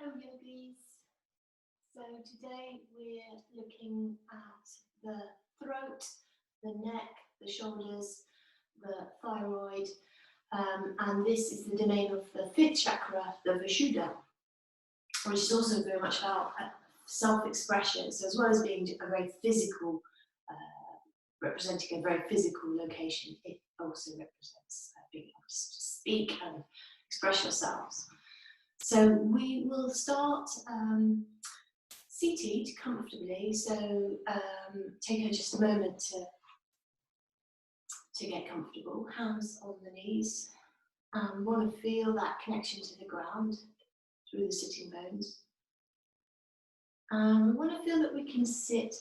Hello yogis. So today we're looking at the throat, the neck, the shoulders, the thyroid, and this is the domain of the fifth chakra, the Vishuddha, which is also very much about self-expression. So as well as being a very physical, representing a very physical location, it also represents being able to speak and express yourselves. So we will start seated comfortably, so take just a moment to get comfortable, hands on the knees. We want to feel that connection to the ground through the sitting bones. We want to feel that we can sit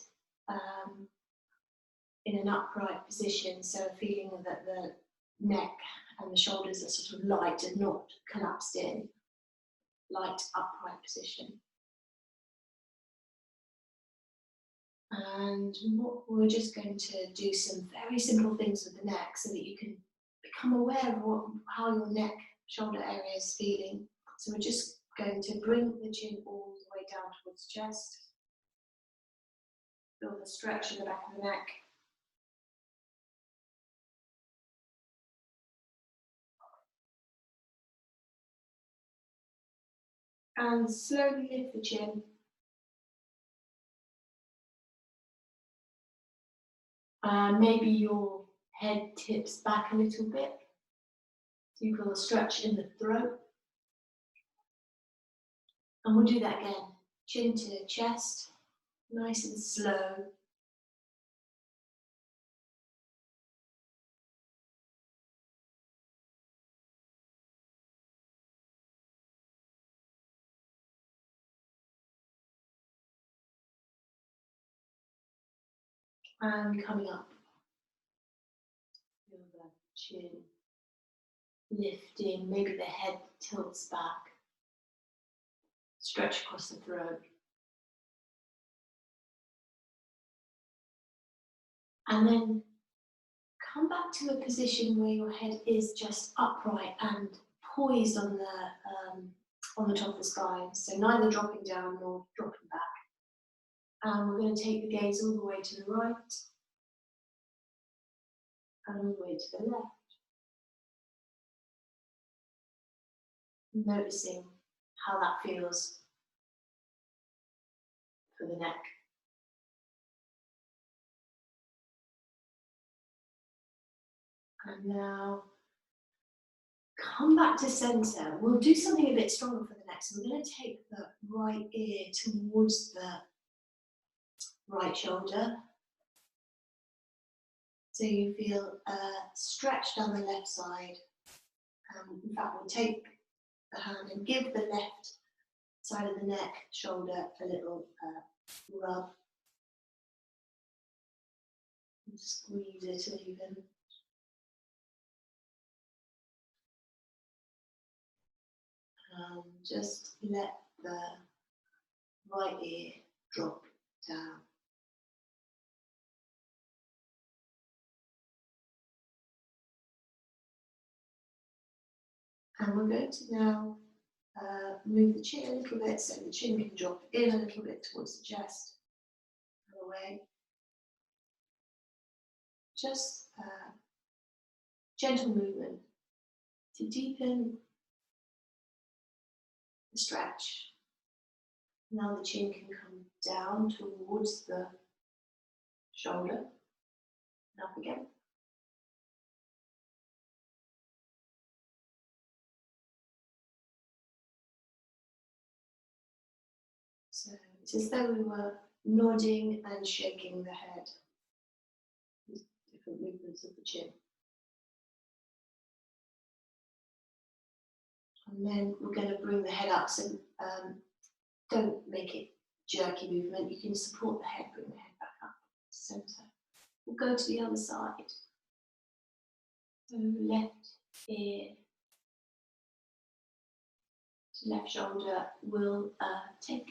in an upright position, so a feeling that the neck and the shoulders are sort of light and not collapsed in. Light upright position. And we're just going to do some very simple things with the neck so that you can become aware of how your neck, shoulder area is feeling. So we're just going to bring the chin all the way down towards the chest. Feel the stretch in the back of the neck. And slowly lift the chin. Maybe your head tips back a little bit. So you feel a stretch in the throat. And we'll do that again. Chin to chest, nice and slow. And coming up. Feel the chin lifting, maybe the head tilts back. Stretch across the throat. And then come back to a position where your head is just upright and poised on the top of the spine. So neither dropping down nor dropping back. And we're going to take the gaze all the way to the right and all the way to the left. Noticing how that feels for the neck. And now come back to center. We'll do something a bit stronger for the neck. So we're going to take the right ear towards the right shoulder. So you feel a stretch down the left side. In fact, we'll take the hand and give the left side of the neck, shoulder a little rub. And squeeze it even. Just let the right ear drop down. And we're going to now move the chin a little bit so the chin can drop in a little bit towards the chest and away. Just gentle movement to deepen the stretch. Now the chin can come down towards the shoulder and up again. So it's as though we were nodding and shaking the head. Different movements of the chin. And then we're going to bring the head up, so don't make it jerky movement. You can support the head, bring the head back up to center. We'll go to the other side. So left ear to left shoulder. We'll take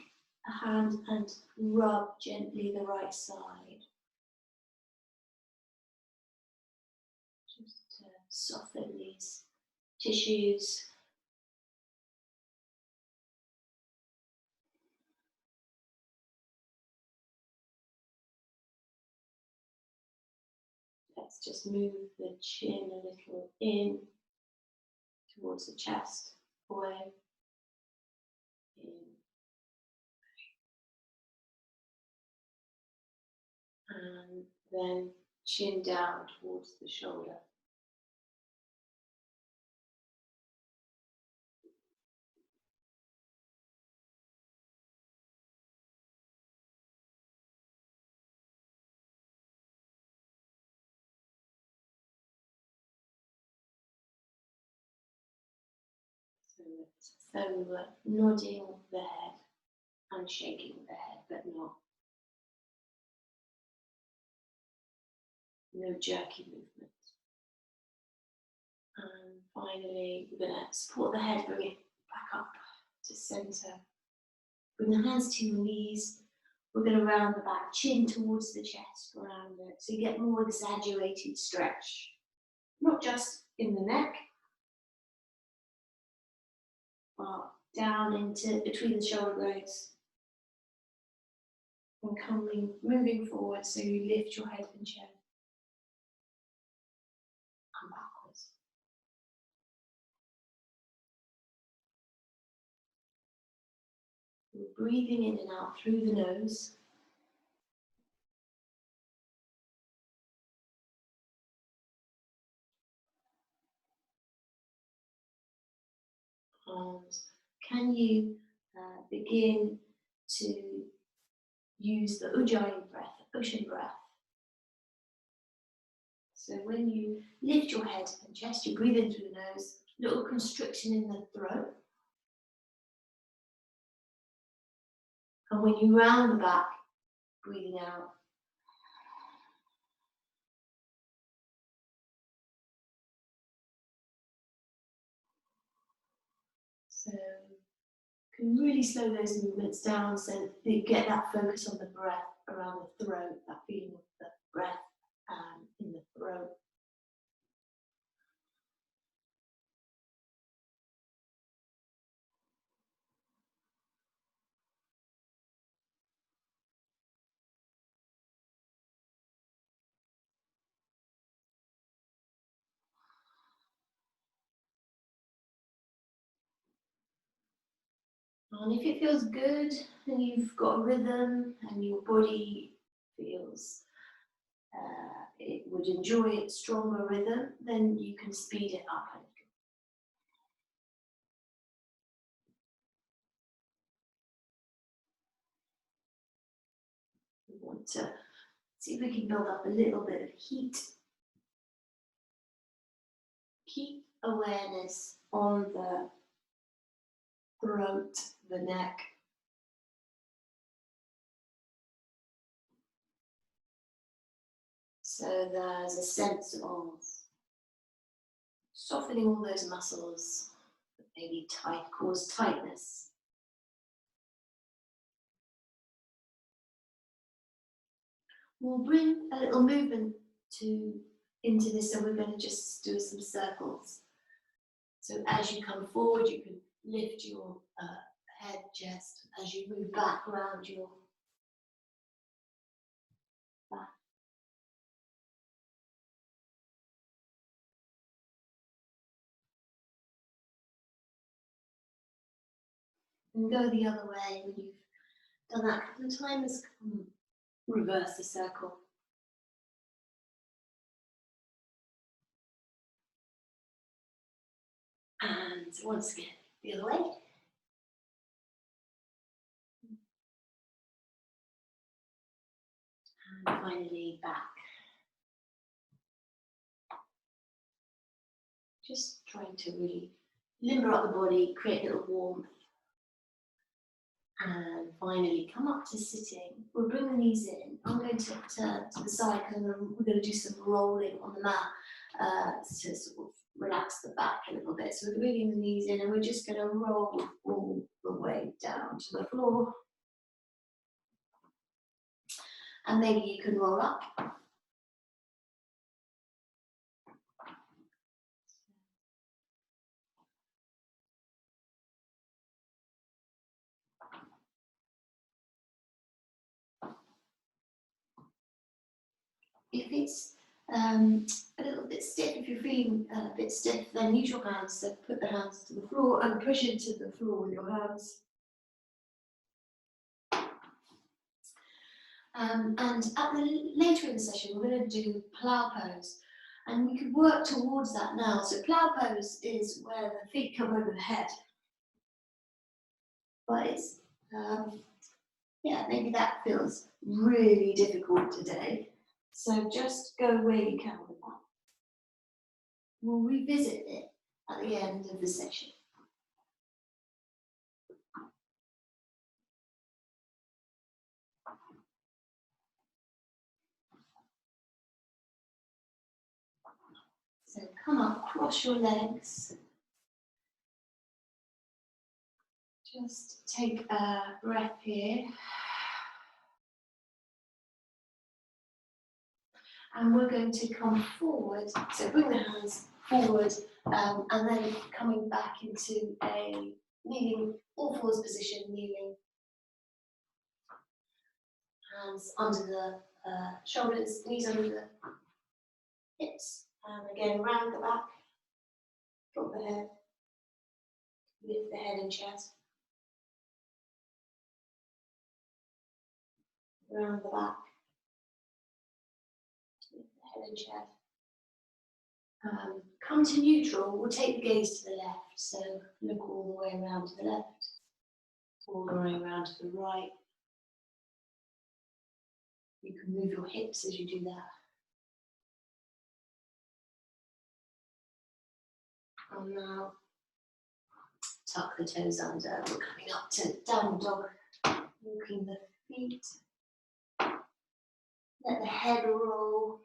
a hand and rub gently the right side. Just to soften these tissues. Let's just move the chin a little in towards the chest, away, in, and then chin down towards the shoulder. So we're nodding the head and shaking the head, but no jerky movement. And finally, we're going to support the head, bring it back up to center. Bring the hands to your knees. We're going to round the back, chin towards the chest, round it, so you get more exaggerated stretch. Not just in the neck, but down into between the shoulder blades. And moving forward, so you lift your head and chin. And backwards. We're breathing in and out through the nose. And can you begin to use the Ujjayi breath, ocean breath? So when you lift your head and chest, you breathe in through the nose, little constriction in the throat. And when you round the back, breathing out. So you can really slow those movements down so that you get that focus on the breath around the throat, that feeling of the breath in the throat. And if it feels good and you've got a rhythm and your body feels it would enjoy a stronger rhythm, then you can speed it up a little. We want to see if we can build up a little bit of heat. Keep awareness on the throat, the neck. So there's a sense of softening all those muscles that maybe cause tightness. We'll bring a little movement into this, so we're going to just do some circles. So as you come forward, you can lift your head, chest. As you move back around your back. And go the other way. When you've done that a couple of times, reverse the circle. And once again, the other way. And finally back. Just trying to really limber up the body, create a little warmth. And finally come up to sitting. We'll bring the knees in. I'm going to turn to the side because we're going to do some rolling on the mat to sort of relax the back a little bit. So we're bringing the knees in and we're just going to roll all the way down to the floor. And maybe you can roll up. If it's a little bit stiff. If you're feeling a bit stiff, then use your hands. So put the hands to the floor and push into the floor with your hands. And later in the session, we're going to do plough pose. And we could work towards that now. So plough pose is where the feet come over the head. But it's, yeah, maybe that feels really difficult today. So just go where you can with that. We'll revisit it at the end of the session. So come up, cross your legs. Just take a breath here. And we're going to come forward. So bring the hands forward and then coming back into a kneeling, all fours position, kneeling. Hands under the shoulders, knees under the hips. And again, round the back. Drop the head. Lift the head and chest. Round the back. Lift the head and chest. Come to neutral. We'll take the gaze to the left. So look all the way around to the left. All the way around to the right. You can move your hips as you do that. And now tuck the toes under. We're coming up to downward dog. Walking the feet. Let the head roll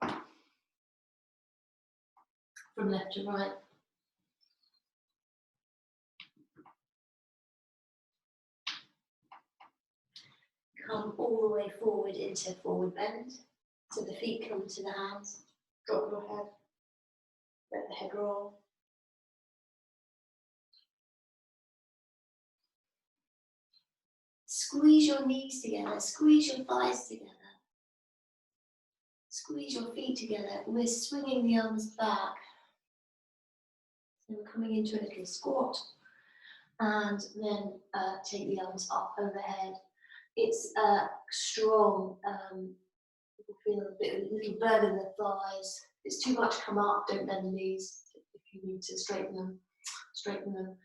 from left to right. Come all the way forward into forward bend. So the feet come to the hands. Drop your head. Let the head roll. Squeeze your knees together. Squeeze your thighs together. Squeeze your feet together. We're swinging the arms back. So we're coming into a little squat. And then take the arms up overhead. It's strong. People feel a little burn in the thighs. If it's too much, come up. Don't bend the knees. If you need to straighten them, straighten them.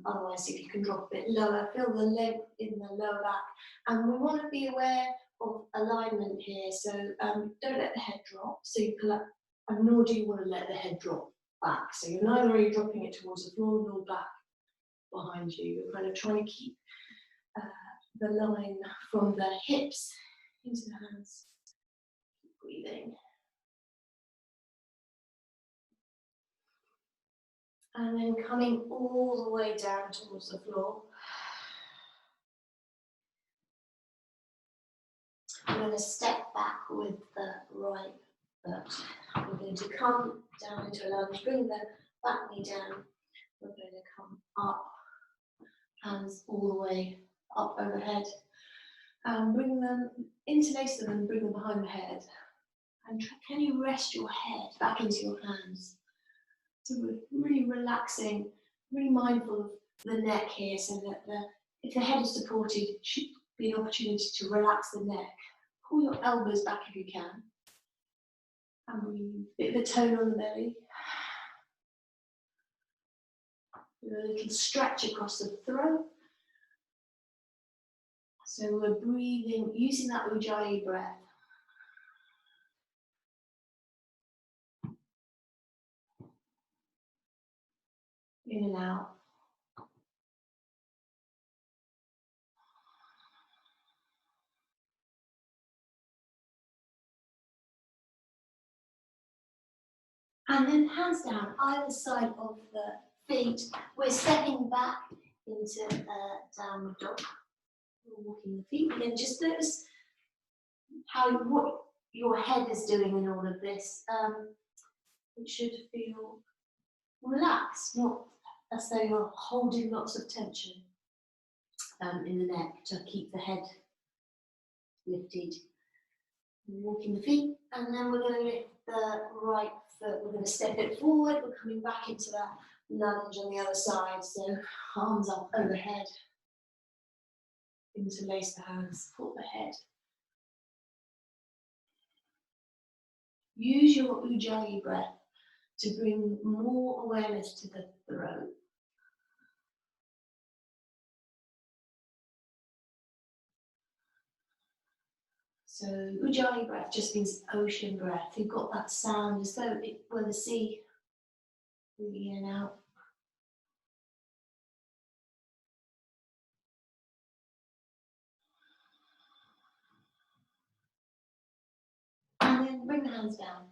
Otherwise, if you can drop a bit lower, feel the length in the lower back. And we want to be aware of alignment here. So don't let the head drop. So you pull up, and nor do you want to let the head drop back. So you're neither are you dropping it towards the floor nor back behind you. You're kind of trying to keep the line from the hips into the hands. Keep breathing. And then coming all the way down towards the floor. I'm going to step back with the right foot. We're going to come down into a lunge, bring the back knee down. We're going to come up, hands all the way up overhead. And bring them, interlace them and bring them behind the head. And can you rest your head back into your hands? So we're really relaxing, really mindful of the neck here, so that if the head is supported, it should be an opportunity to relax the neck. Pull your elbows back if you can. And breathe. Bit of a tone on the belly. Do a little stretch across the throat. So we're breathing, using that Ujjayi breath. In and out. And then hands down, either side of the feet. We're stepping back into downward dog. We're walking the feet. And then just notice what your head is doing in all of this. It should feel relaxed, not as though you're holding lots of tension in the neck to keep the head lifted. Walking the feet, and then we're going to the right foot, we're going to step it forward. We're coming back into that lunge on the other side. So arms up overhead. Interlace the hands, support the head. Use your ujjayi breath to bring more awareness to the throat. So ujjayi breath just means ocean breath. You've got that sound as though it were the sea, moving in and out. And then bring the hands down,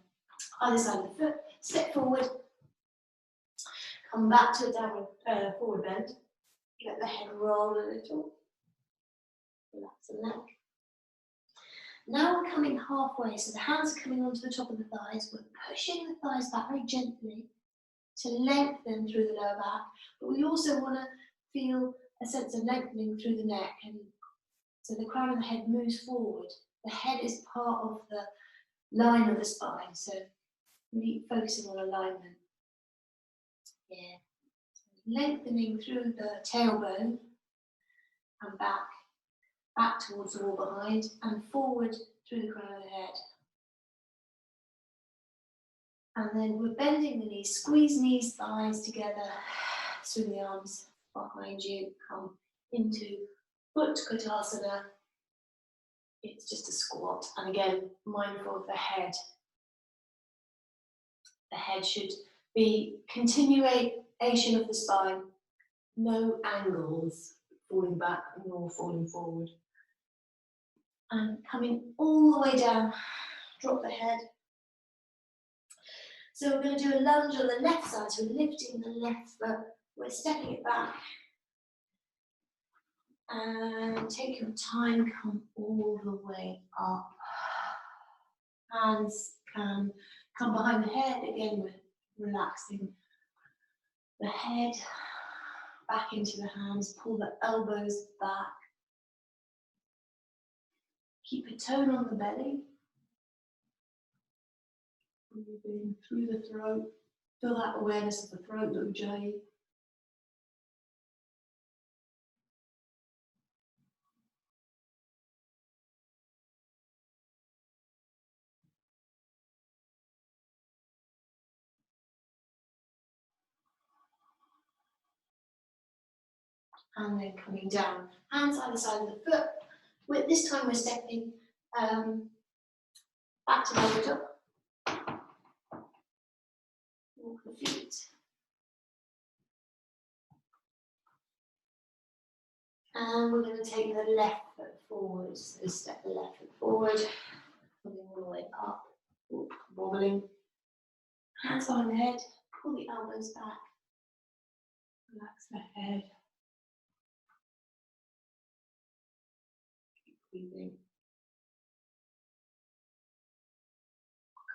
either side of the foot, step forward, come back to a downward forward bend, let the head roll a little, relax the neck. Now we're coming halfway, so the hands are coming onto the top of the thighs, we're pushing the thighs back very gently to lengthen through the lower back, but we also want to feel a sense of lengthening through the neck, and so the crown of the head moves forward. The head is part of the line of the spine, so really focusing on alignment. Yeah. So lengthening through the tailbone and back towards the wall behind, and forward through the crown of the head. And then we're bending the knees, squeeze knees, thighs together, swing the arms behind you, come into Utkatasana. It's just a squat, and again, mindful of the head. The head should be continuation of the spine, no angles, falling back nor falling forward. And coming all the way down, drop the head. So we're going to do a lunge on the left side, so we're lifting the left foot, we're stepping it back. And take your time, come all the way up. Hands can come behind the head, again we're relaxing the head back into the hands, pull the elbows back. Keep a tone on the belly. Breathing through the throat. Feel that awareness of the throat, the ujjayi. And then coming down, hands either side of the foot. This time we're stepping back to the top. Walk the feet. And we're going to take the left foot forward. So step the left foot forward, coming all the way up, wobbling. Hands behind the head, pull the elbows back, relax the head. Keep breathing.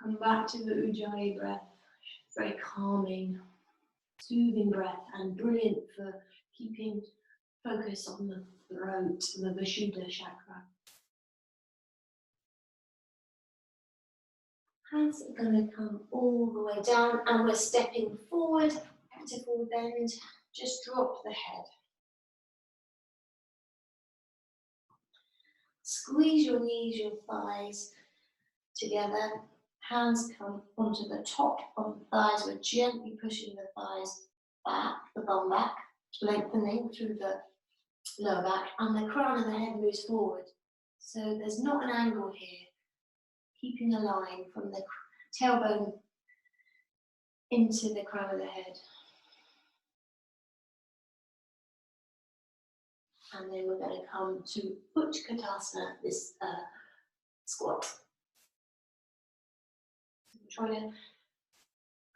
Come back to the ujjayi breath. Very calming, soothing breath, and brilliant for keeping focus on the throat, the Vishuddha chakra. Hands are going to come all the way down, and we're stepping forward to forward bend. Just drop the head. Squeeze your knees, your thighs together. Hands come onto the top of the thighs. We're gently pushing the thighs back, the bum back, lengthening through the lower back, and the crown of the head moves forward. So there's not an angle here. Keeping a line from the tailbone into the crown of the head. And then we're going to come to Utkatasana, this squat. We're trying to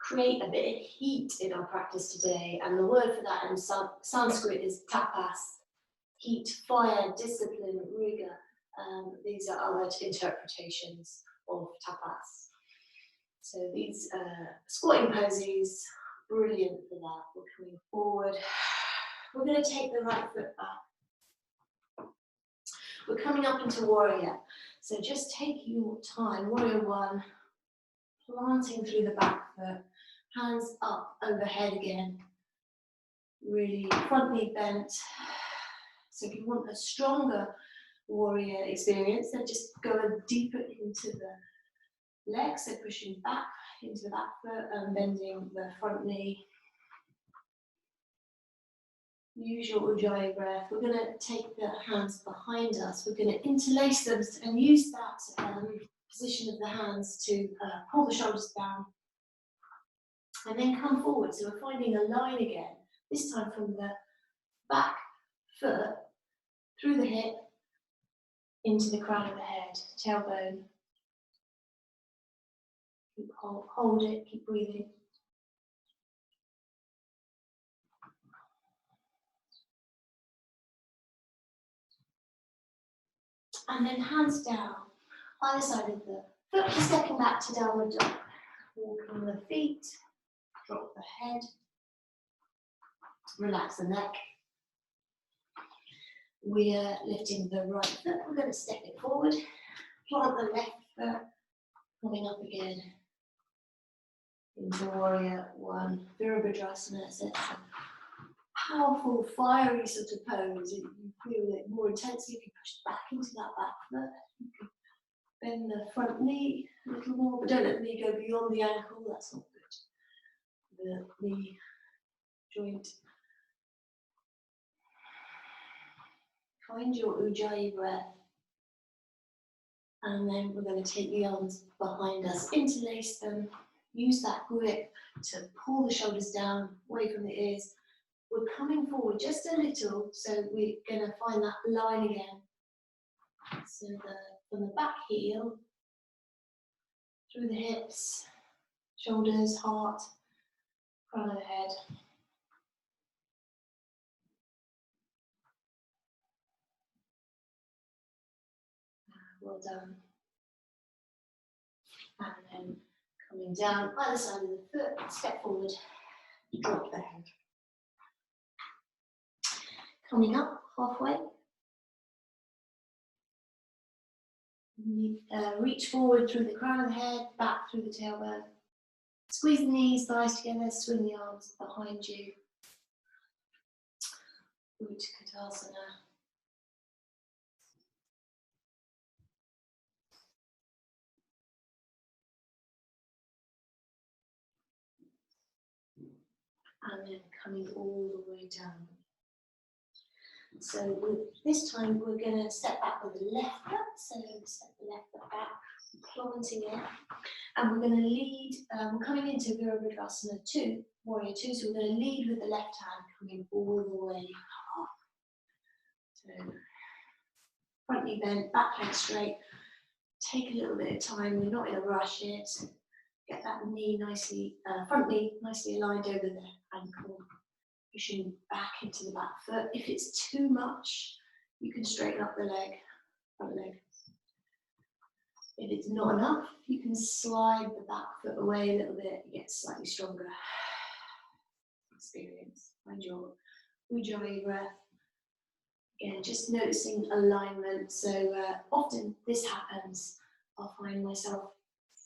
create a bit of heat in our practice today, and the word for that in Sanskrit is tapas, heat, fire, discipline, rigour. These are other interpretations of tapas. So these squatting poses, brilliant for that. We're coming forward. We're going to take the right foot back. We're coming up into warrior. So just take your time, warrior one. planting through the back foot, hands up overhead again, really front knee bent. So if you want a stronger warrior experience, then just go deeper into the legs, so pushing back into the back foot and bending the front knee. Use your Ujjayi breath. We're going to take the hands behind us. We're going to interlace them and use that position of the hands to pull the shoulders down and then come forward. So we're finding a line again, this time from the back foot through the hip into the crown of the head, tailbone. Keep hold it, keep breathing. And then hands down, either side of the foot, stepping back to downward dog. Walking the feet, drop the head, relax the neck. We are lifting the right foot, we're going to step it forward, plant the left foot, coming up again into warrior one. Virabhadrasana, so it's a powerful, fiery sort of pose. You feel it more intensely if you push back into that back foot. You can bend the front knee a little more, but don't let the knee go beyond the ankle, that's not good. The knee joint. Find your Ujjayi breath. And then we're going to take the arms behind us, interlace them, use that grip to pull the shoulders down, away from the ears. We're coming forward just a little, so we're going to find that line again. So from the back heel, through the hips, shoulders, heart, crown of the head. Well done. And then coming down, either side of the foot, step forward, drop the head. Coming up halfway. Reach forward through the crown of the head, back through the tailbone. Squeeze the knees, thighs together, swing the arms behind you. Utkatasana. And then coming all the way down. So this time we're going to step back with the left foot. So step the left foot back, planting it. And we're going to lead, we're coming into Virabhadrasana 2, Warrior 2. So we're going to lead with the left hand coming all the way up. So front knee bent, back leg straight. Take a little bit of time. We're not in a rush here. So get that knee nicely, front knee nicely aligned over the ankle. Pushing back into the back foot. If it's too much, you can straighten up the leg, front leg. If it's not enough, you can slide the back foot away a little bit, get slightly stronger. Experience. Find your Ujjayi breath. Again, just noticing alignment. So often this happens. I'll find myself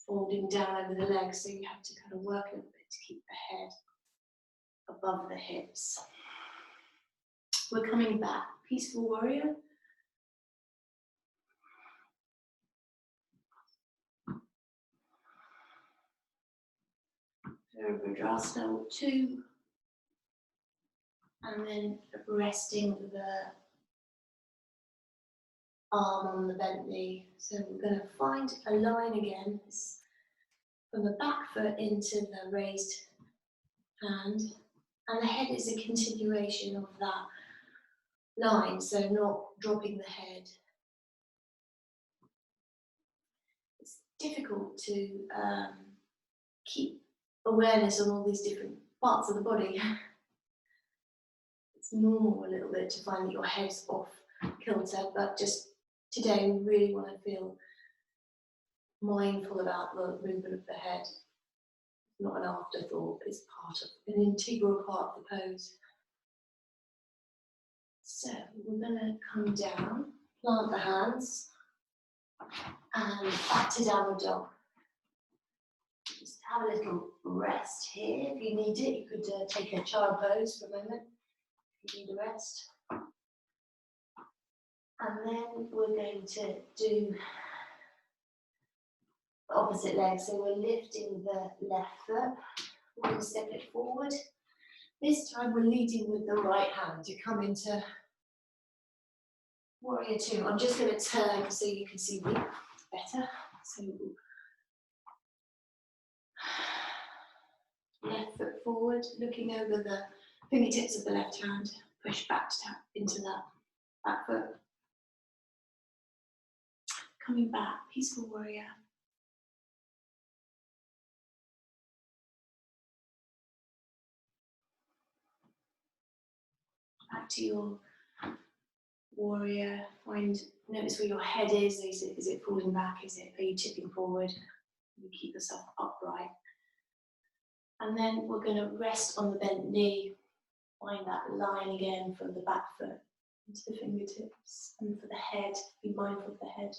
folding down over the legs, so you have to kind of work a little bit to keep the head above the hips. We're coming back. Peaceful warrior. Virabhadrasana 2. And then resting the arm on the bent knee. So we're going to find a line again from the back foot into the raised hand. And the head is a continuation of that line, so not dropping the head. It's difficult to keep awareness on all these different parts of the body. It's normal a little bit to find that your head's off kilter, but just today we really want to feel mindful about the movement of the head. Not an afterthought, it's an integral part of the pose. So we're going to come down, plant the hands, and back to downward dog. Just have a little rest here. If you need it, you could take a child pose for a moment if you need a rest. And then we're going to do the opposite leg. So we're lifting the left foot. We're going to step it forward. This time we're leading with the right hand to come into warrior two. I'm just going to turn so you can see me better. So left foot forward, looking over the fingertips of the left hand. Push back to tap into that back foot. Coming back, peaceful warrior. Back to your warrior. Notice where your head is. Is it falling back? Are you tipping forward? You keep yourself upright. And then we're going to rest on the bent knee. Find that line again from the back foot into the fingertips. And for the head, be mindful of the head.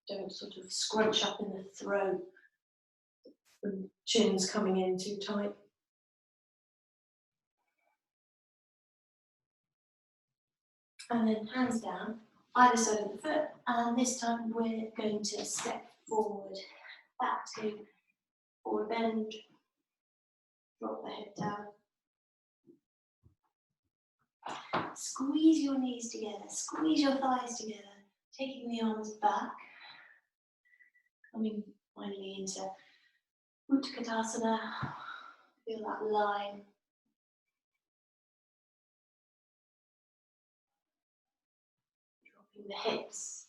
Don't sort of scrunch up in the throat. The chin's coming in too tight. And then hands down, either side of the foot. And this time we're going to step forward, back to forward bend. Drop the head down. Squeeze your knees together, squeeze your thighs together, taking the arms back. Coming finally into Utkatasana. Feel that line. Dropping the hips.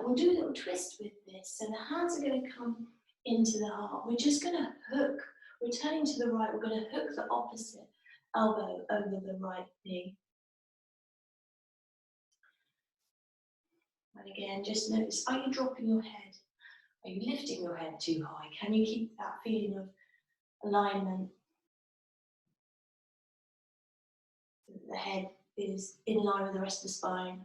We'll do a little twist with this. So the hands are going to come into the heart. We're just going to hook. We're turning to the right. We're going to hook the opposite elbow over the right knee. And again, just notice, are you dropping your head? Are you lifting your head too high? Can you keep that feeling of alignment? So that the head is in line with the rest of the spine.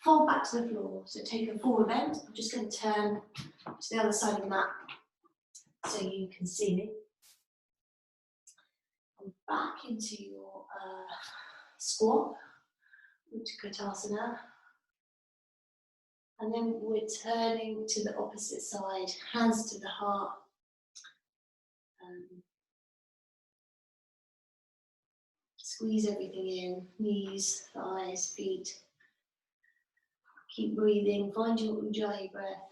Fold back to the floor. So take a forward bend. I'm just going to turn to the other side of the mat so you can see me. And back into your squat, Utkatasana. And then we're turning to the opposite side, hands to the heart. Squeeze everything in, knees, thighs, feet. Keep breathing, find your Ujjayi breath.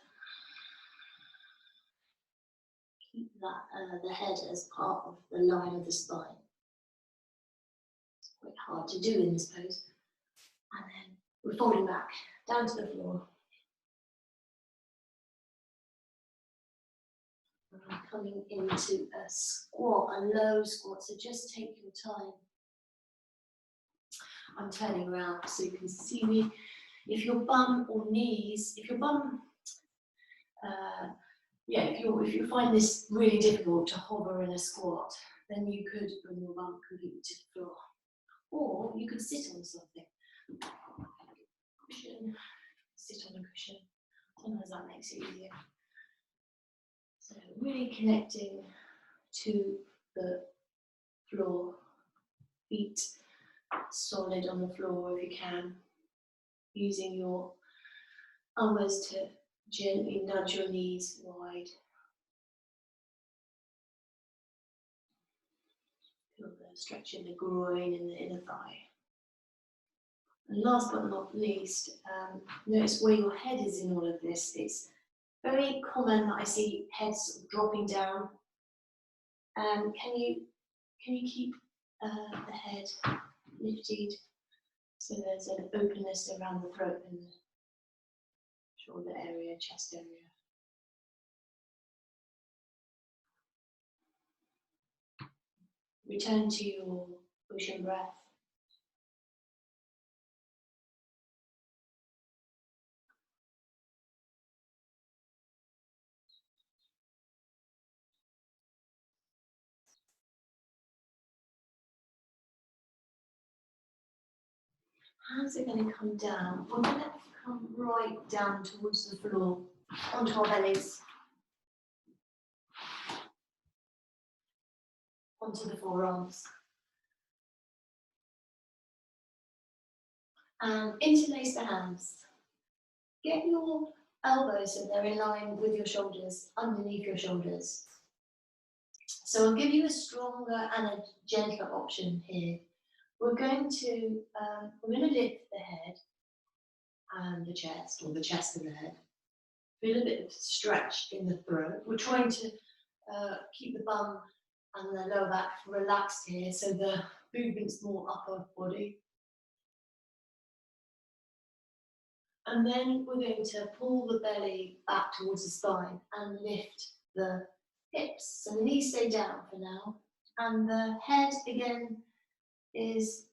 Keep that, the head as part of the line of the spine. It's quite hard to do in this pose. And then we're folding back, down to the floor. And we're coming into a squat, a low squat, so just take your time. I'm turning around so you can see me. If your bum or knees, if you find this really difficult to hover in a squat, then you could bring your bum completely to the floor. Or you could sit on something. Cushion, sit on a cushion. Sometimes that makes it easier. So really connecting to the floor, feet solid on the floor if you can, using your elbows to gently nudge your knees wide. Feel the stretch in the groin and the inner thigh. And last but not least, notice where your head is in all of this. It's very common that I see heads dropping down. Can you keep the head lifted so there's an openness around the throat and the shoulder area, chest area. Return to your ocean breath. hands are going to come down. We're going to come right down towards the floor, onto our bellies, onto the forearms. And interlace the hands. Get your elbows so they're in line with your shoulders, underneath your shoulders. So I'll give you a stronger and a gentler option here. We're going to lift the head and the chest, or the chest and the head. Feel a bit of stretch in the throat. We're trying to keep the bum and the lower back relaxed here, so the movement's more upper body. And then we're going to pull the belly back towards the spine and lift the hips. So the knees stay down for now. And the head, again, is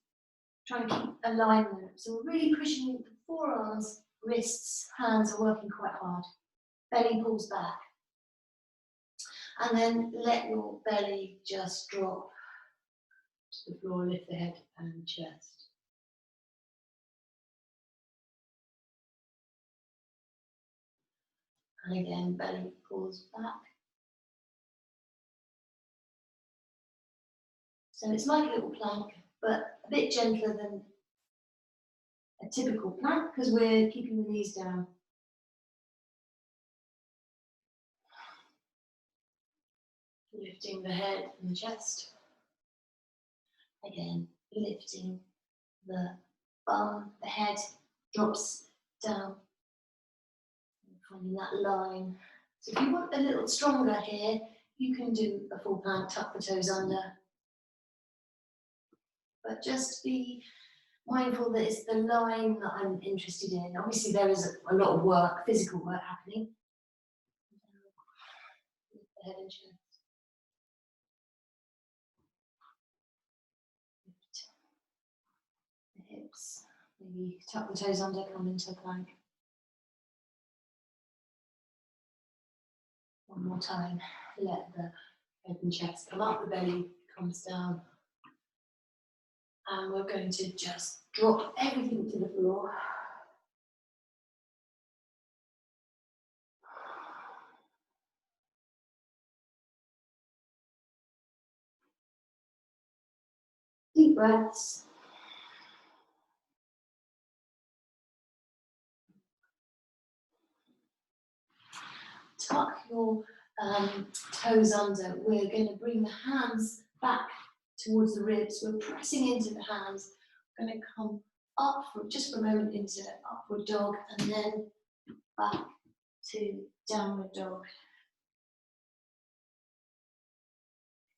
trying to keep alignment. So we're really pushing the forearms, wrists, hands are working quite hard. Belly pulls back. And then let your belly just drop to the floor, lift the head and chest. And again, belly pulls back. So it's like a little plank, but a bit gentler than a typical plank because we're keeping the knees down. Lifting the head and the chest. Again, lifting the bum, the head drops down. Finding that line. So if you want a little stronger here, you can do a full plank, tuck the toes under. But just be mindful that it's the line that I'm interested in. Obviously there is a lot of work, physical work happening. Lift the head and chest. Lift the hips. Maybe tuck the toes under, come into a plank. One more time. Let the head and chest come up, the belly comes down. And we're going to just drop everything to the floor. Deep breaths. Tuck your toes under. We're going to bring the hands back towards the ribs. We're pressing into the hands. We're going to come up for just for a moment into upward dog and then back to downward dog.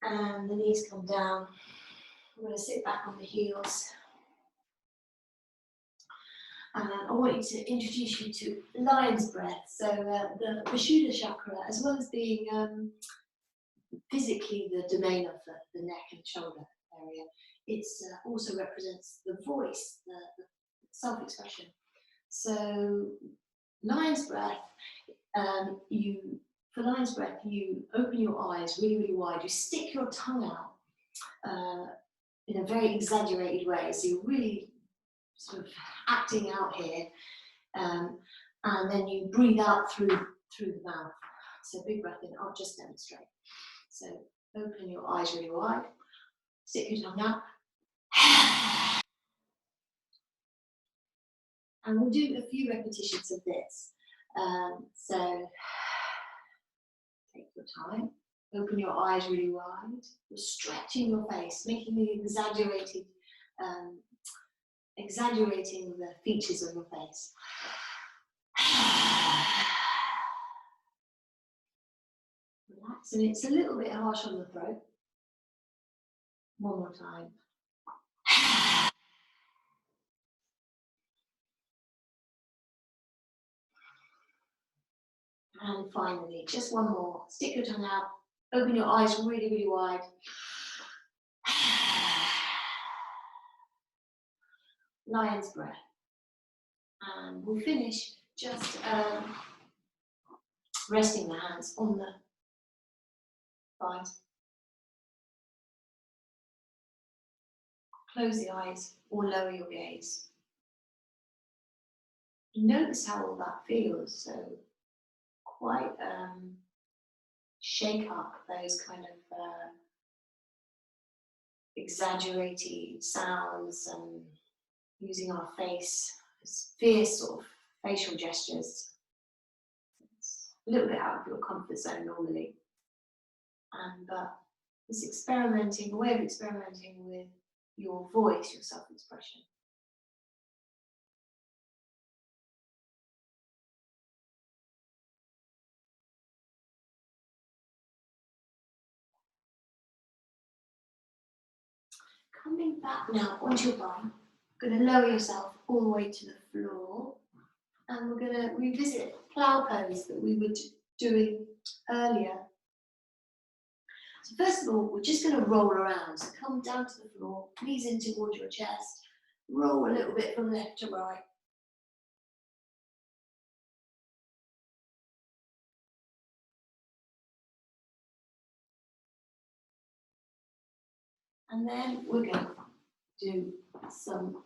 And the knees come down. We're going to sit back on the heels. I want you to introduce you to lion's breath. So the Vishuddha chakra, as well as being physically the domain of the neck and shoulder area, it also represents the voice, the self-expression. So lion's breath, for lion's breath, you open your eyes really, really wide. You stick your tongue out in a very exaggerated way. So you're really sort of acting out here, and then you breathe out through the mouth. So big breath in. I'll just demonstrate. So open your eyes really wide, stick your tongue out, and we'll do a few repetitions of this. So take your time, open your eyes really wide, you're stretching your face, making the exaggerating the features of your face. Relax, and it's a little bit harsh on the throat. One more time. And finally, just one more. Stick your tongue out, open your eyes really, really wide. Lion's breath. And we'll finish just resting the hands on the thighs. Close the eyes or lower your gaze. notice how all that feels. So quite shake up those kind of exaggerated sounds and using our face as fierce sort of facial gestures. It's a little bit out of your comfort zone normally. But this experimenting, a way of experimenting with your voice, your self-expression. Coming back now onto your bum, you're going to lower yourself all the way to the floor, and we're going to revisit plow pose that we were doing earlier. So first of all, we're just going to roll around. So come down to the floor, knees in towards your chest, roll a little bit from left to right. And then we're going to do some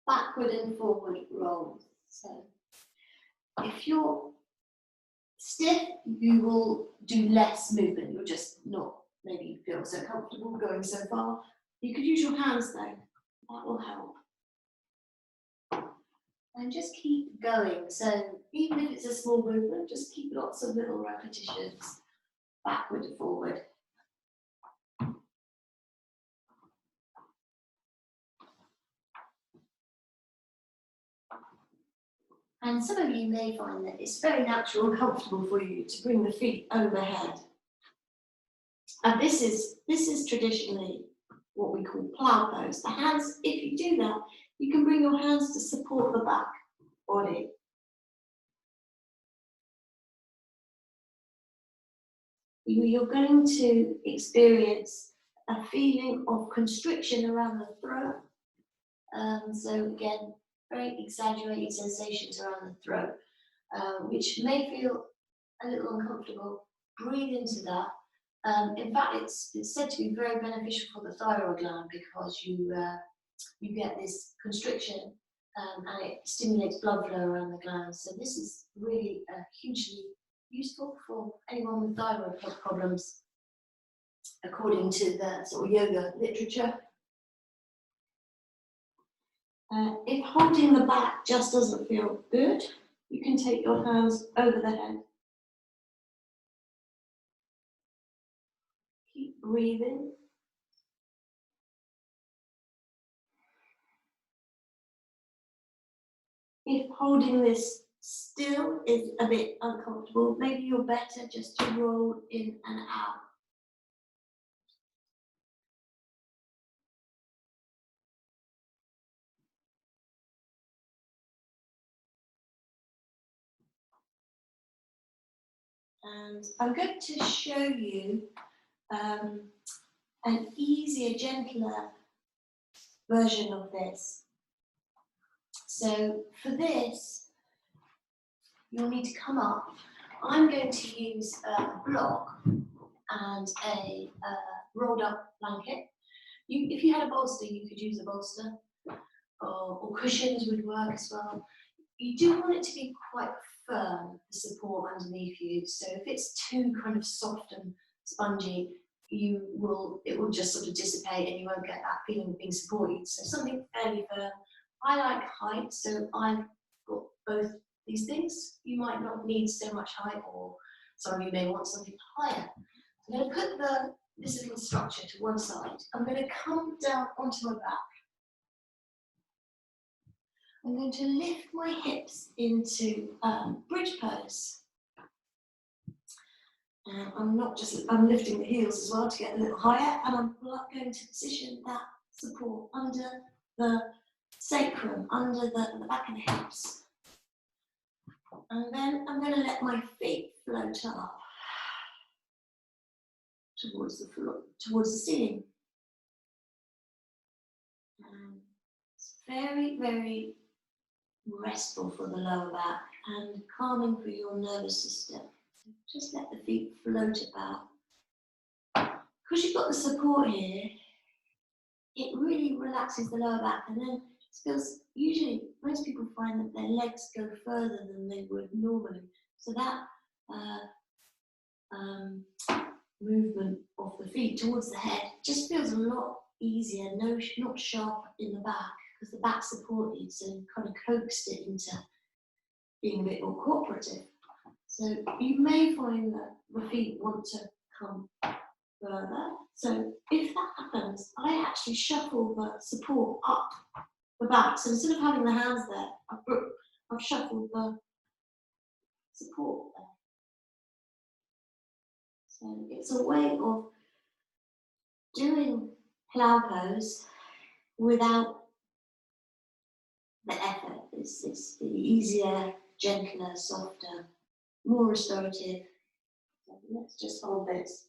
backward and forward rolls. So if you're stiff, you will do less movement. You'll just not maybe feel so comfortable going so far. You could use your hands though. That will help. And just keep going. So even if it's a small movement, just keep lots of little repetitions, backward and forward. And some of you may find that it's very natural and comfortable for you to bring the feet overhead. And this is traditionally what we call plow pose. The hands, if you do that, you can bring your hands to support the back body. You're going to experience a feeling of constriction around the throat. So again, very exaggerated sensations around the throat, which may feel a little uncomfortable. Breathe into that. In fact, it's said to be very beneficial for the thyroid gland because you get this constriction and it stimulates blood flow around the glands. So this is really hugely useful for anyone with thyroid problems, according to the sort of yoga literature. If holding the back just doesn't feel good, you can take your hands over the head. Keep breathing. If holding this still is a bit uncomfortable, maybe you're better just to roll in and out. And I'm going to show you an easier, gentler version of this. So for this, you'll need to come up. I'm going to use a block and a rolled up blanket. If you had a bolster, you could use a bolster, or cushions would work as well. You do want it to be quite firm, the support underneath you. So if it's too kind of soft and spongy, it will just sort of dissipate and you won't get that feeling of being supported. So something fairly firm. I like height, so I've got both these things. You might not need so much height, or some of you may want something higher. I'm going to put this little structure to one side. I'm going to come down onto my back. I'm going to lift my hips into bridge pose. I'm lifting the heels as well to get a little higher, and I'm going to position that support under the sacrum, under the back of the hips. And then I'm going to let my feet float up towards the floor, towards the ceiling. It's very, very restful for the lower back and calming for your nervous system. Just let the feet float about. Because you've got the support here, it really relaxes the lower back, and then it feels usually most people find that their legs go further than they would normally. So that movement of the feet towards the head just feels a lot easier, not sharp in the back, because the back's supported, so you kind of coaxed it into being a bit more cooperative. So you may find that the feet want to come further. So if that happens, I actually shuffle the support up the back. So instead of having the hands there, I've shuffled the support there. So it's a way of doing plough pose without the effort. It's the easier, gentler, softer, more restorative. So let's just hold this.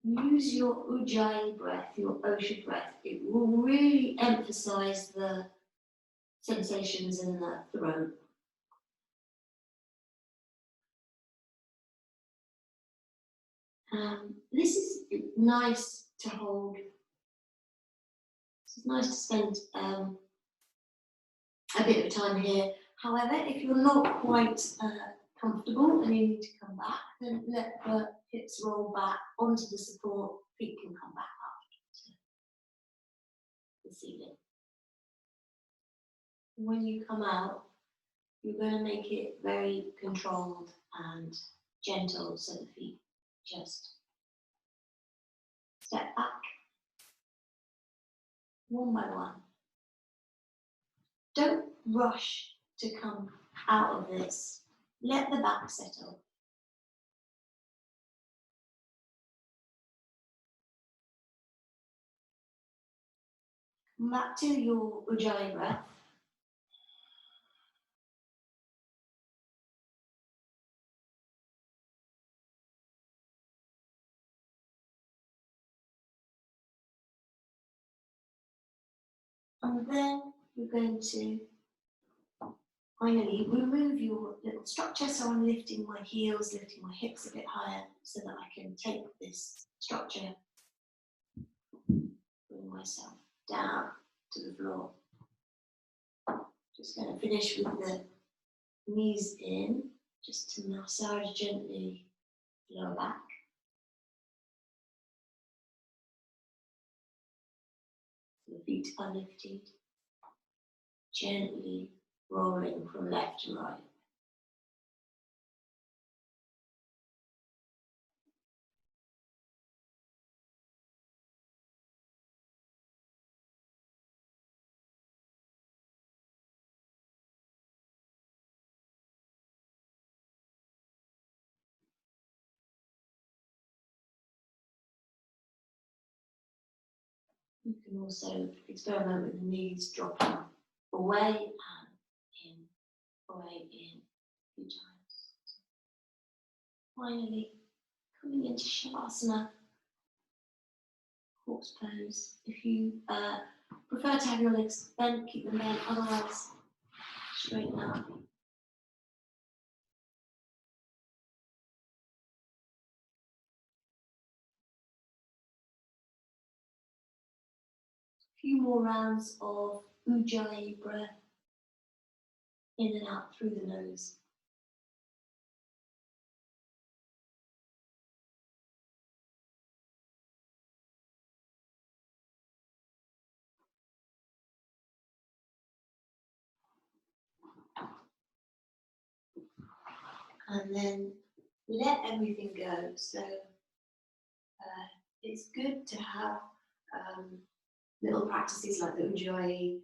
Use your ujjayi breath, your ocean breath. It will really emphasize the sensations in the throat. This is nice to hold. It's nice to spend a bit of time here. However, if you're not quite comfortable and you need to come back, then let the hips roll back onto the support. Feet can come back up to the ceiling. When you come out, you're going to make it very controlled and gentle, so the feet just step back one by one. Don't rush to come out of this. Let the back settle. Come back to your ujjayi breath. And then you're going to finally remove your little structure. So I'm lifting my heels, lifting my hips a bit higher so that I can take this structure, bring myself down to the floor. Just going to finish with the knees in, just to massage gently lower back. The feet are lifted, gently rolling from left to right. You can also experiment with the knees dropping away and in, away in a few times. Finally, coming into Shavasana, horse pose. If you prefer to have your legs bent, keep them bent, otherwise straighten up. A few more rounds of ujjayi breath, in and out through the nose. And then let everything go. So it's good to have little practices like the ujjayi,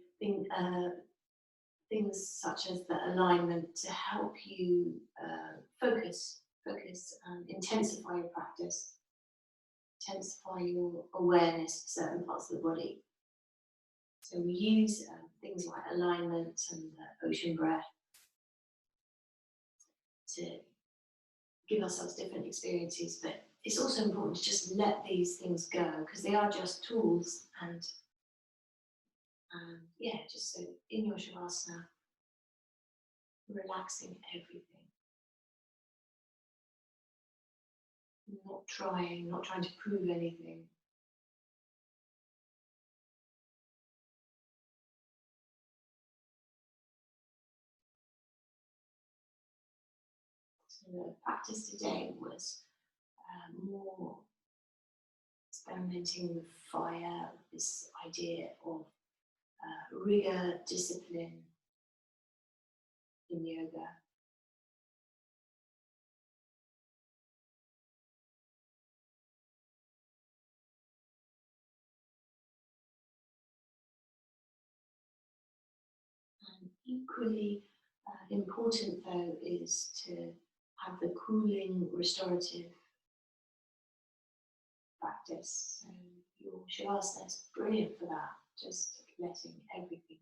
things such as the alignment to help you focus and intensify your practice, intensify your awareness of certain parts of the body. So we use things like alignment and ocean breath to give ourselves different experiences, but it's also important to just let these things go because they are just tools. And yeah, just so in your shavasana, relaxing everything, not trying to prove anything. So the practice today was more experimenting with fire, this idea of rigour, discipline in yoga. And equally important, though, is to have the cooling, restorative practice. So your shavasana is brilliant for that, just letting everything